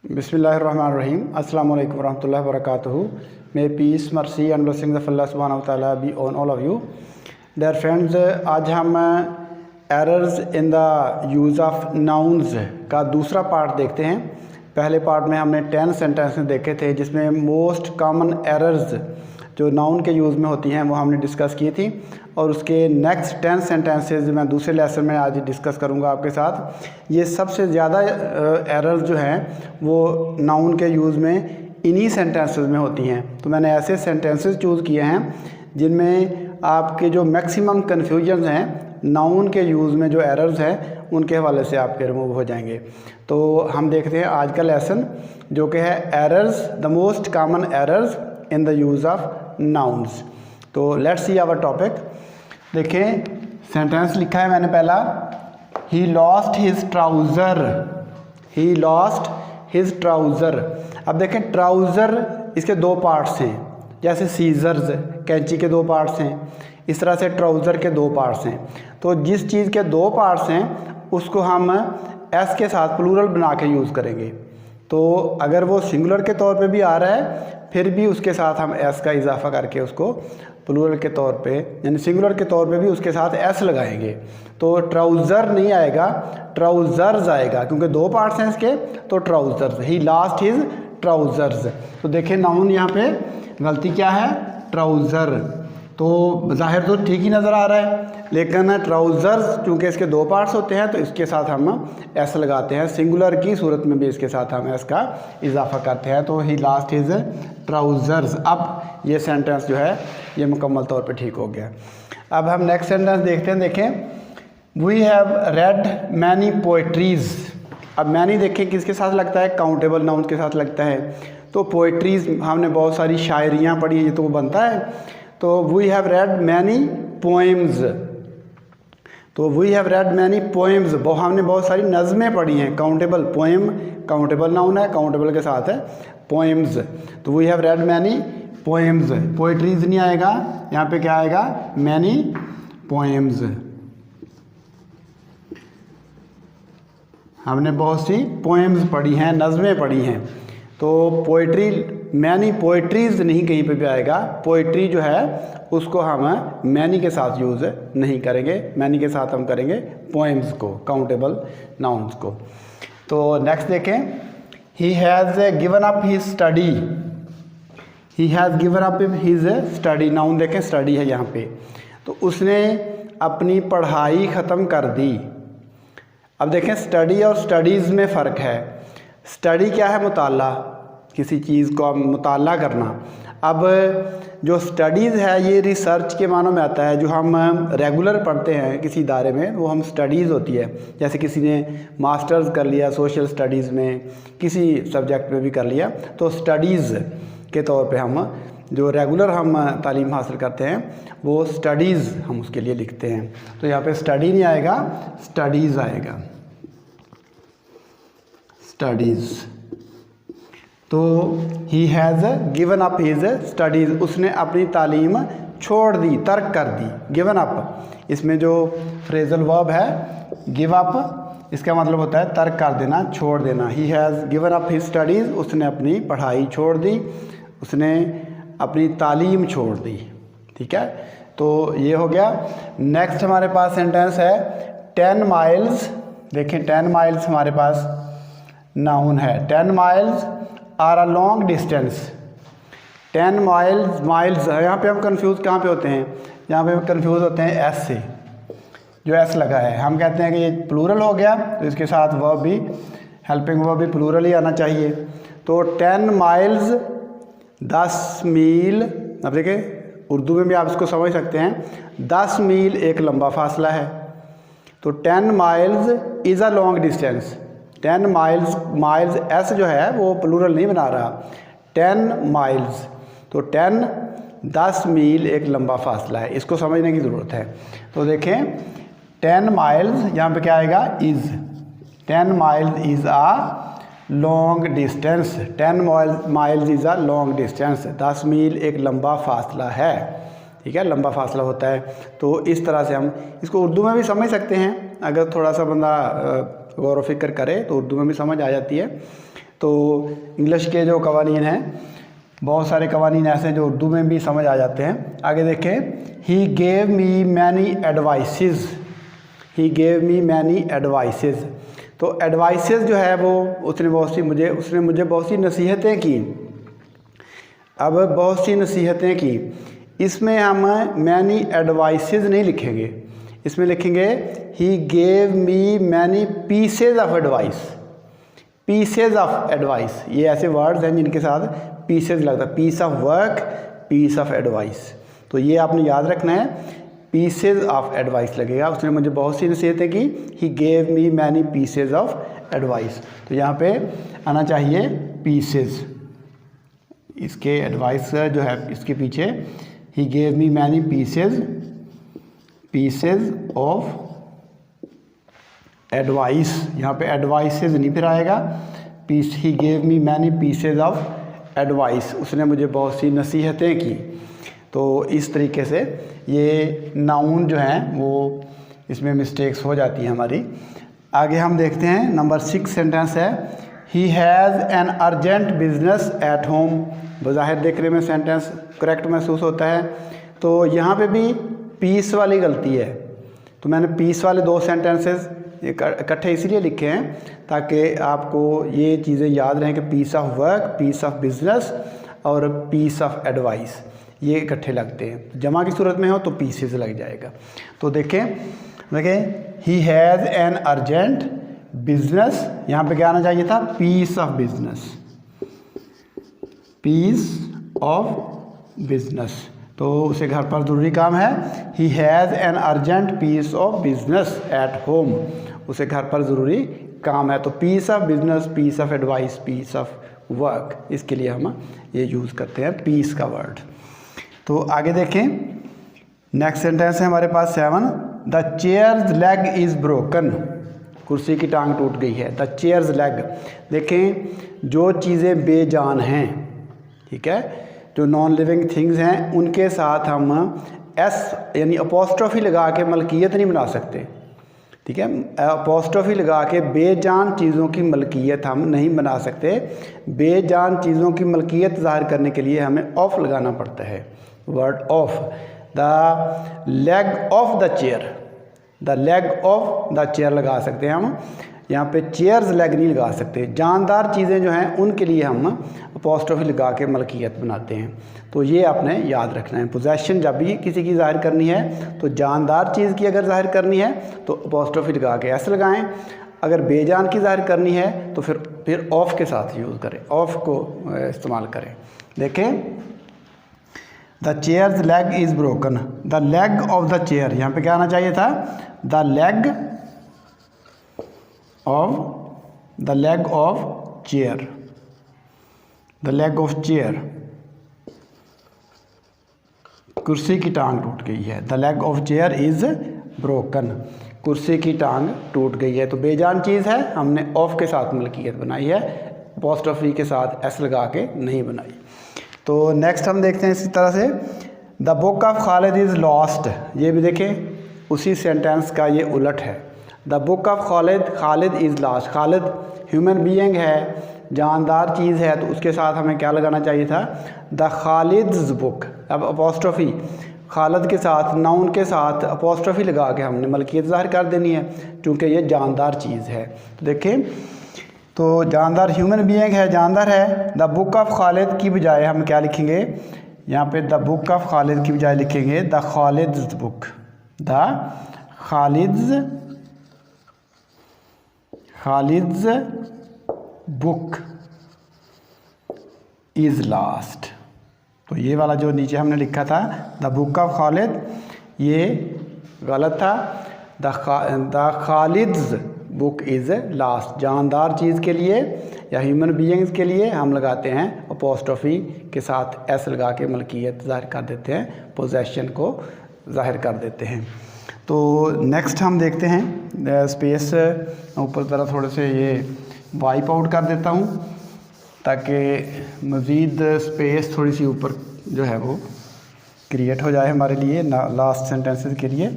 बिस्मिल्लाहिर्रहमानिर्रहीम अस्सलाम वालेकुम रहमतुल्लाहि व बरकातुहू। May peace mercy and blessings of Allah सुब्हानहू व तआला be on all of you. Dear friends, आज हम errors in the use of nouns का दूसरा पार्ट देखते हैं। पहले पार्ट में हमने 10 सेंटेंसेस देखे थे जिसमें मोस्ट कॉमन एरर्स जो नाउन के यूज़ में होती हैं वो हमने डिस्कस की थी, और उसके नेक्स्ट 10 सेंटेंसेस मैं दूसरे लेसन में आज डिस्कस करूंगा आपके साथ। ये सबसे ज़्यादा एरर्स जो हैं वो नाउन के यूज़ में इन्हीं सेंटेंसेस में होती हैं। तो मैंने ऐसे सेंटेंसेस चूज़ किए हैं जिनमें आपके जो मैक्सिमम कन्फ्यूजन हैं नाउन के यूज़ में, जो एरर्स हैं उनके हवाले से आपके रिमूव हो जाएंगे। तो हम देखते हैं आज का लेसन जो कि है errors, the most common errors in the use of nouns. तो लेट्स सी आवर टॉपिक। देखें, सेंटेंस लिखा है मैंने पहला, he lost his trouser. He lost his trouser. अब देखें, ट्राउज़र इसके दो पार्ट्स हैं, जैसे सीजर्स कैंची के दो पार्ट्स हैं, इस तरह से ट्राउज़र के दो पार्ट्स हैं। तो जिस चीज़ के दो पार्ट्स हैं उसको हम एस के साथ प्लूरल बना के यूज़ करेंगे। तो अगर वो सिंगुलर के तौर पे भी आ रहा है फिर भी उसके साथ हम एस का इजाफा करके उसको प्लूरल के तौर पे, यानी सिंगुलर के तौर पे भी उसके साथ एस लगाएंगे। तो ट्राउज़र नहीं आएगा, ट्राउज़र्स आएगा, क्योंकि दो पार्ट्स हैं इसके। तो ट्राउज़र्स, ही लास्ट हिज ट्राउज़र्स। तो देखें नाउन यहाँ पे गलती क्या है, ट्राउज़र। तो ज़ाहिर तो ठीक ही नज़र आ रहा है, लेकिन ट्राउज़र्स चूँकि इसके दो पार्ट्स होते हैं तो इसके साथ हम एस लगाते हैं। सिंगुलर की सूरत में भी इसके साथ हम एस का इजाफा करते हैं। तो ही लास्ट हिज ट्राउज़र्स। अब ये सेंटेंस जो है ये मुकम्मल तौर पे ठीक हो गया। अब हम नेक्स्ट सेंटेंस देखते हैं। देखें, we have read many poetries. अब मैनी देखें किसके साथ लगता है, काउंटेबल नाउन के साथ लगता है। तो पोइट्रीज़ हमने बहुत सारी शायरियाँ पढ़ी, ये तो वो बनता है। तो we have read many poems. तो we have read many poems, हमने बहुत सारी नज़में पढ़ी हैं। काउंटेबल, पोएम काउंटेबल नाउन है, काउंटेबल के साथ है पोएम्स। तो we have read many poems. Poetries नहीं आएगा, यहाँ पे क्या आएगा, मैनी पोएम्स। हमने बहुत सी पोएम्स पढ़ी हैं, नज़में पढ़ी हैं। तो पोइट्री, मैनी पोइट्रीज़ नहीं कहीं पे भी आएगा। पोइट्री जो है उसको हम मैनी के साथ यूज़ नहीं करेंगे, मैनी के साथ हम करेंगे पोएम्स को, काउंटेबल नाउन्स को। तो नेक्स्ट देखें, he has given up his study. He has given up his study. Noun देखें, स्टडी है यहाँ पे। तो उसने अपनी पढ़ाई ख़त्म कर दी। अब देखें, स्टडी और स्टडीज़ में फ़र्क है। स्टडी क्या है, मुताला, किसी चीज़ को मुताला करना। अब जो स्टडीज़ है ये रिसर्च के मानों में आता है। जो हम रेगुलर पढ़ते हैं किसी इदारे में वो हम स्टडीज़ होती है। जैसे किसी ने मास्टर्स कर लिया सोशल स्टडीज़ में, किसी सब्जेक्ट में भी कर लिया, तो स्टडीज़ के तौर पे हम जो रेगुलर हम तालीम हासिल करते हैं वो स्टडीज़ हम उसके लिए लिखते हैं। तो यहाँ पे स्टडी नहीं आएगा, स्टडीज़ आएगा, स्टडीज़। तो he has given up his studies, उसने अपनी तालीम छोड़ दी, तर्क कर दी। गिवन अप, इसमें जो फ्रेजल वर्ब है गिव अप, इसका मतलब होता है तर्क कर देना, छोड़ देना। He has given up his studies, उसने अपनी पढ़ाई छोड़ दी, उसने अपनी तालीम छोड़ दी। ठीक है, तो ये हो गया। नेक्स्ट हमारे पास सेंटेंस है 10 माइल्स। देखें, 10 माइल्स हमारे पास नाउन है। 10 miles are a long distance. 10 miles यहाँ पे हम कंफ्यूज कहाँ पे होते हैं, यहाँ पे कंफ्यूज होते हैं एस से। जो एस लगा है हम कहते हैं कि ये प्लूरल हो गया, तो इसके साथ वर्ब भी, हेल्पिंग वर्ब भी प्लूरल ही आना चाहिए। तो 10 माइल्स 10 मील। अब देखिए उर्दू में भी आप इसको समझ सकते हैं, 10 मील एक लंबा फासला है। तो 10 miles is a long distance. 10 miles S जो है वो प्लूरल नहीं बना रहा, 10 माइल्स। तो 10 मील एक लंबा फासला है, इसको समझने की ज़रूरत है। तो देखें, 10 माइल्स यहाँ पे क्या आएगा, is. 10 miles is a long distance. 10 miles is a long distance. 10 मील एक लंबा फासला है। ठीक है, लंबा फासला होता है। तो इस तरह से हम इसको उर्दू में भी समझ सकते हैं, अगर थोड़ा सा बंदा गौर व फिक्र करे तो उर्दू में भी समझ आ जाती है। तो इंग्लिश के जो कवानीन हैं, बहुत सारे कवानीन ऐसे हैं जो उर्दू में भी समझ आ जाते हैं। आगे देखें, ही गेव मी मैनी एडवाइसेस, ही गेव मी मैनी एडवाइसेस। तो एडवाइसेस जो है वो उसने मुझे बहुत सी नसीहतें की। अब बहुत सी नसीहतें की, इसमें हम मैनी एडवाइसेस नहीं लिखेंगे, इसमें लिखेंगे ही gave me many pieces of advice. Pieces of advice, ये ऐसे वर्ड्स हैं जिनके साथ पीसेज लगता है, piece of work, piece of advice. तो ये आपने याद रखना है, पीसेज ऑफ एडवाइस लगेगा। उसने मुझे बहुत सी नसीहतें की, ही gave me many pieces of advice. तो यहाँ पे आना चाहिए पीसेज, इसके एडवाइस जो है इसके पीछे, he gave me many pieces of advice. यहाँ पे एडवाइसेज नहीं फिर आएगा, piece, he gave me many pieces of advice, उसने मुझे बहुत सी नसीहतें की। तो इस तरीके से ये नाउन जो हैं वो इसमें मिस्टेक्स हो जाती हैं हमारी। आगे हम देखते हैं, नंबर 6 सेंटेंस है, he has an urgent business at home. बज़ाहिर देखने में सेंटेंस करेक्ट महसूस होता है, तो यहाँ पे भी पीस वाली गलती है। तो मैंने पीस वाले 2 सेंटेंसेस इकट्ठे इसलिए लिखे हैं ताकि आपको ये चीज़ें याद रहें कि piece of work, piece of business और पीस ऑफ एडवाइस ये इकट्ठे लगते हैं। जमा की सूरत में हो तो पीसेस लग जाएगा। तो देखें, he has an urgent business, यहाँ पे क्या आना चाहिए था, piece of business, piece of business. तो उसे घर पर ज़रूरी काम है, he has an urgent piece of business at home, उसे घर पर ज़रूरी काम है। तो piece of business, piece of advice, piece of work, इसके लिए हम ये यूज़ करते हैं पीस का वर्ड। तो आगे देखें, नेक्स्ट सेंटेंस है हमारे पास 7, the chairs leg is broken. कुर्सी की टांग टूट गई है। द चेयर्स लेग, देखें जो चीज़ें बेजान हैं, ठीक है, जो नॉन लिविंग थिंग्स हैं, उनके साथ हम एस यानी अपोस्ट्रोफी लगा के मलकियत नहीं बना सकते, ठीक है। अपोस्ट्रोफी लगा के बेजान चीज़ों की मलकियत हम नहीं बना सकते। बेजान चीज़ों की मलकियत ज़ाहिर करने के लिए हमें ऑफ लगाना पड़ता है, word of. The leg of the chair, the leg of the chair लगा सकते हैं हम, यहाँ पे चेयर्स लेग नहीं लगा सकते। जानदार चीज़ें जो हैं उनके लिए हम अपोस्ट्रोफी लगा के मलकियत बनाते हैं। तो ये आपने याद रखना है। पोजेशन जब भी किसी की ज़ाहिर करनी है तो जानदार चीज़ की अगर ज़ाहिर करनी है तो अपोस्ट्रोफी लगा के ऐसे लगाएं, अगर बेजान की ज़ाहिर करनी है तो फिर ऑफ के साथ यूज़ करें, ऑफ को इस्तेमाल करें। देखें, the chairs leg is broken, the leg of the chair, यहाँ पे क्या आना चाहिए था, the leg of chair, the leg of chair, कुर्सी की टांग टूट गई है। The leg of chair is broken, कुर्सी की टांग टूट गई है। तो बेजान चीज़ है, हमने ऑफ के साथ मलकियत बनाई है, अपोस्ट्रोफी के साथ एस लगा के नहीं बनाई। तो नेक्स्ट हम देखते हैं इसी तरह से, the book of Khalid is lost. ये भी देखें उसी सेंटेंस का ये उलट है। The book of Khalid is lost. Khalid human being है, जानदार चीज़ है, तो उसके साथ हमें क्या लगाना चाहिए था, द खालिद्स बुक। अब अपोस्ट्रोफी खालिद के साथ, नाउन के साथ अपोस्ट्रोफी लगा के हमने मलकियत ज़ाहिर कर देनी है, चूँकि ये जानदार चीज़ है। तो देखें, तो जानदार ह्यूमन बीइंग है, जानदार है। द बुक ऑफ खालिद की बजाय हम क्या लिखेंगे, यहाँ पे द बुक ऑफ खालिद की बजाय लिखेंगे the Khalid's book, the Khalid's book is last. तो ये वाला जो नीचे हमने लिखा था द बुक ऑफ खालिद, ये गलत था। The Khalid's book is last. जानदार चीज़ के लिए या ह्यूमन बीइंग्स के लिए हम लगाते हैं अपोस्ट्रोफी के साथ एस लगा के मलकियत ज़ाहिर कर देते हैं, पोजेशन को ज़ाहिर कर देते हैं। तो नेक्स्ट हम देखते हैं, स्पेस ऊपर ज़रा थोड़े से ये वाइप आउट कर देता हूँ ताकि मज़ीद स्पेस थोड़ी सी ऊपर जो है वो क्रिएट हो जाए हमारे लिए लास्ट सेंटेंसेस के लिए।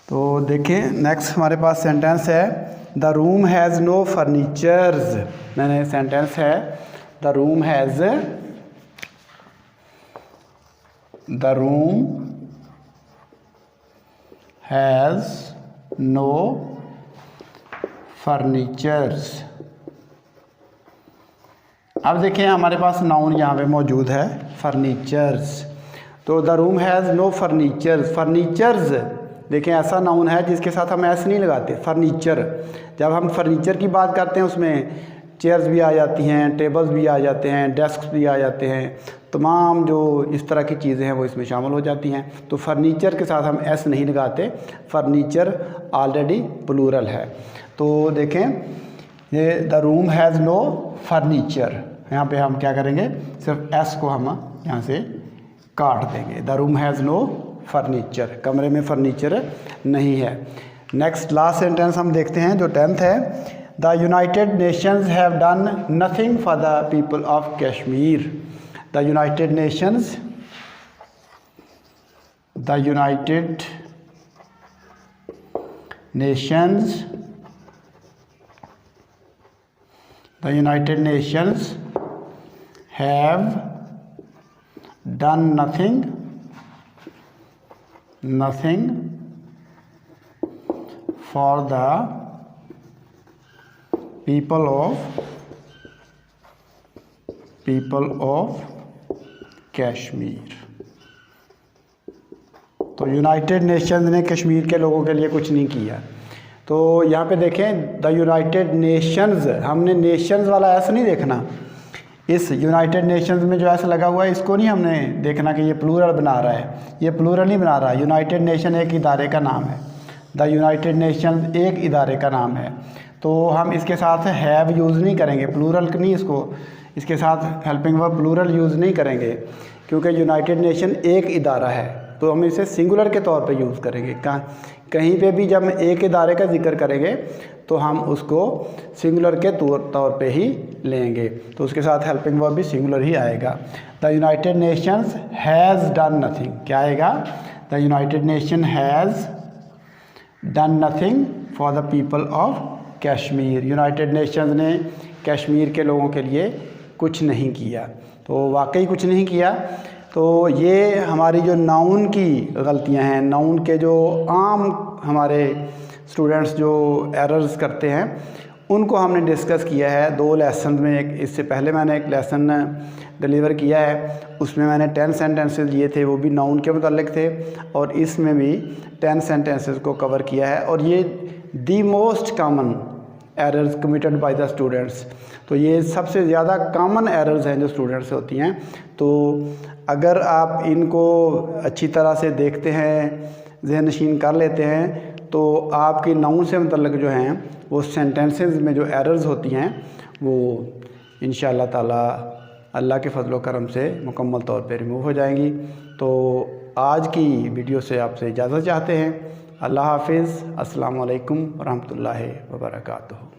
तो देखें, नेक्स्ट हमारे पास सेंटेंस है, the room has no furnitures, मैंने सेंटेंस है the room has no furnitures. अब देखें हमारे पास नाउन यहाँ पे मौजूद है फर्नीचर्स, तो the room has no furnitures. Furnitures देखें ऐसा नाउन है जिसके साथ हम ऐसे नहीं लगाते, फर्नीचर। जब हम फर्नीचर की बात करते हैं उसमें चेयर्स भी आ जाती हैं, टेबल्स भी आ जाते हैं, डेस्क भी आ जाते हैं, तमाम जो इस तरह की चीज़ें हैं वो इसमें शामिल हो जाती हैं। तो फर्नीचर के साथ हम एस नहीं लगाते, फर्नीचर ऑलरेडी प्लूरल है। तो देखें ये the room has no furniture, यहाँ पे हम क्या करेंगे, सिर्फ एस को हम यहाँ से काट देंगे। The room has no furniture, कमरे में फर्नीचर नहीं है। नेक्स्ट लास्ट सेंटेंस हम देखते हैं जो 10th है। The United Nations have done nothing for the people of Kashmir. The United Nations have done nothing for the people of Kashmir. तो यूनाइटेड नेशंस ने कश्मीर के लोगों के लिए कुछ नहीं किया। तो यहाँ पे देखें द यूनाइटेड नेशंस, हमने नेशंस वाला ऐसा नहीं देखना, इस यूनाइटेड नेशंस में जो ऐसा लगा हुआ है इसको नहीं हमने देखना कि ये प्लूरल बना रहा है, ये प्लूरल नहीं बना रहा। यूनाइटेड नेशन एक इदारे का नाम है, द यूनाइटेड नेशंस एक इदारे का नाम है। तो हम इसके साथ हैव यूज़ नहीं करेंगे, प्लूरल नहीं, इसके साथ हेल्पिंग वर्ब प्लूरल यूज़ नहीं करेंगे, क्योंकि यूनाइटेड नेशन एक इदारा है। तो हम इसे सिंगुलर के तौर पे यूज़ करेंगे। कहीं पे भी जब हम एक इदारे का जिक्र करेंगे तो हम उसको सिंगुलर के तौर पे ही लेंगे, तो उसके साथ हेल्पिंग वर्ब भी सिंगुलर ही आएगा। The United Nations has done nothing, क्या आएगा, the United nation has done nothing for the people of Kashmir. United Nations ने कश्मीर के लोगों के लिए कुछ नहीं किया। तो वाकई कुछ नहीं किया। तो ये हमारी जो नाउन की गलतियां हैं, नाउन के जो आम हमारे स्टूडेंट्स जो एरर्स करते हैं उनको हमने डिस्कस किया है 2 लेसन में। इससे पहले मैंने एक लेसन डिलीवर किया है, उसमें मैंने 10 सेंटेंसेस लिए थे, वो भी नाउन के मुतालिक थे, और इसमें भी 10 सेंटेंसेस को कवर किया है। और ये the most common errors committed by the students, तो ये सबसे ज़्यादा कॉमन एरर्स हैं जो स्टूडेंट्स से होती हैं। तो अगर आप इनको अच्छी तरह से देखते हैं, ज़हन नशीन कर लेते हैं, तो आपकी नाउन से मतलब जो हैं वो सेंटेंसेस में जो एरर्स होती हैं वो इंशाअल्लाह ताला अल्लाह के फजल व करम से मुकम्मल तौर पे रिमूव हो जाएंगी। तो आज की वीडियो से आपसे इजाज़त चाहते हैं। अल्लाह हाफिज़। अस्सलामु अलैकुम व रहमतुल्लाहि व बरकातुहू।